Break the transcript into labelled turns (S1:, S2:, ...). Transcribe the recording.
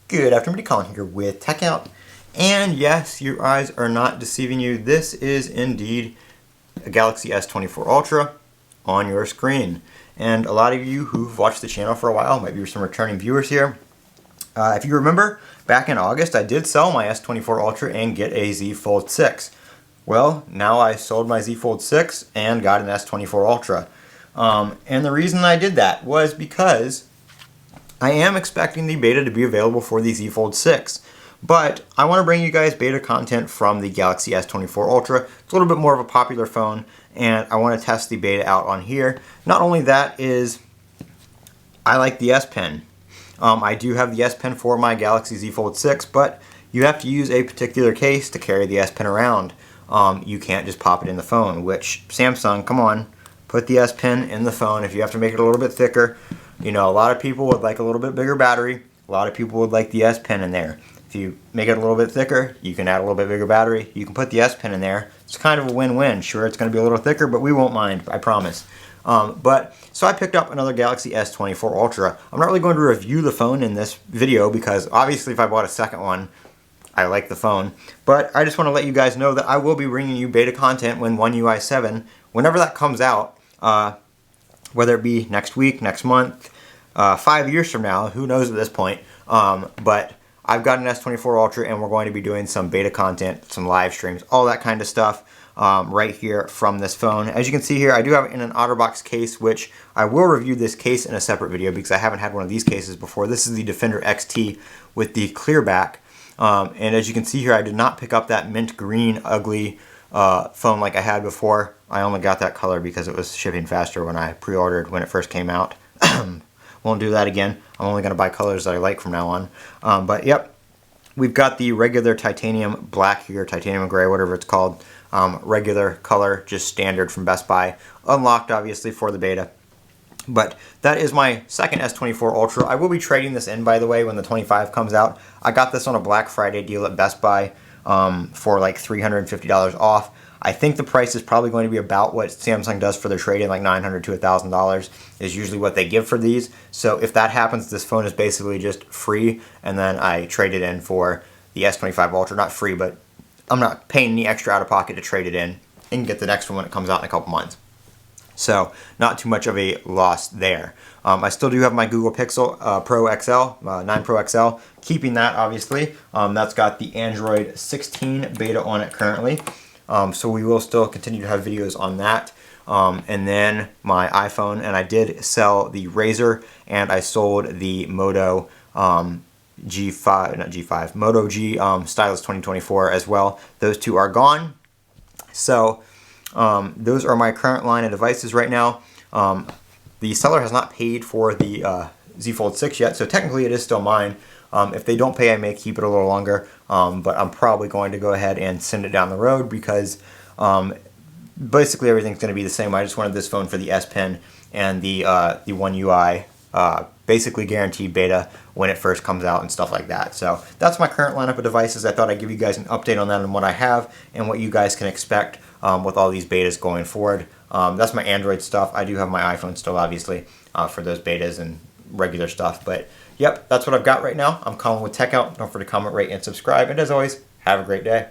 S1: Good afternoon, Colin here with Techout. And yes, your eyes are not deceiving you. This is indeed a Galaxy S24 Ultra on your screen. And a lot of you who've watched the channel for a while, might be some returning viewers here. If you remember, back in August, I did sell my S24 Ultra and get a Z Fold 6. Well, now I sold my Z Fold 6 and got an S24 Ultra. And the reason I did that was because I am expecting the beta to be available for the Z Fold 6, but I want to bring you guys beta content from the Galaxy S24 Ultra. It's a little bit more of a popular phone, and I want to test the beta out on here. Not only that is, I like the S Pen. I do have the S Pen for my Galaxy Z Fold 6, but you have to use a particular case to carry the S Pen around. You can't just pop it in the phone, which Samsung, come on, put the S Pen in the phone. If you have to make it a little bit thicker, you know, a lot of people would like a little bit bigger battery. A lot of people would like the S Pen in there. If you make it a little bit thicker, you can add a little bit bigger battery. You can put the S Pen in there. It's kind of a win-win. Sure, it's going to be a little thicker, but we won't mind, I promise. So I picked up another Galaxy S24 Ultra. I'm not really going to review the phone in this video because obviously if I bought a second one, I like the phone. But I just want to let you guys know that I will be bringing you beta content when One UI 7, whenever that comes out, whether it be next week, next month, 5 years from now, who knows at this point. But I've got an S24 Ultra and we're going to be doing some beta content, some live streams, all that kind of stuff right here from this phone. As you can see here, I do have it in an OtterBox case, which I will review this case in a separate video because I haven't had one of these cases before. This is the Defender XT with the clear back. And as you can see here, I did not pick up that mint green ugly phone like I had before. I only got that color because it was shipping faster when I pre-ordered when it first came out. Won't do that again. I'm only going to buy colors that I like from now on. But yep, we've got the regular titanium black here, titanium gray, whatever it's called. Regular color, just standard from Best Buy. Unlocked obviously for the beta. But that is my second S24 Ultra. I will be trading this in, by the way, when the 25 comes out. I got this on a Black Friday deal at Best Buy for like $350 off. I think the price is probably going to be about what Samsung does for their trade-in, like $900 to $1,000 is usually what they give for these. So if that happens, this phone is basically just free, and then I trade it in for the S25 Ultra. Not free, but I'm not paying any extra out of pocket to trade it in and get the next one when it comes out in a couple months. So not too much of a loss there. I still do have my Google Pixel Pro XL, 9 Pro XL, keeping that obviously. That's got the Android 16 beta on it currently. So we will still continue to have videos on that. And then my iPhone, and I did sell the Razr, and I sold the Moto G5, not G5, Moto G Stylus 2024 as well. Those two are gone. So those are my current line of devices right now. The seller has not paid for the Z Fold 6 yet, so technically it is still mine. If they don't pay, I may keep it a little longer, but I'm probably going to go ahead and send it down the road because basically everything's going to be the same. I just wanted this phone for the S Pen and the One UI basically guaranteed beta when it first comes out and stuff like that. So that's my current lineup of devices. I thought I'd give you guys an update on that and what I have and what you guys can expect with all these betas going forward. That's my Android stuff. I do have my iPhone still, obviously, for those betas and regular stuff. But yep, that's what I've got right now. I'm Colin with Techout. Don't forget to comment, rate, and subscribe. And as always, have a great day.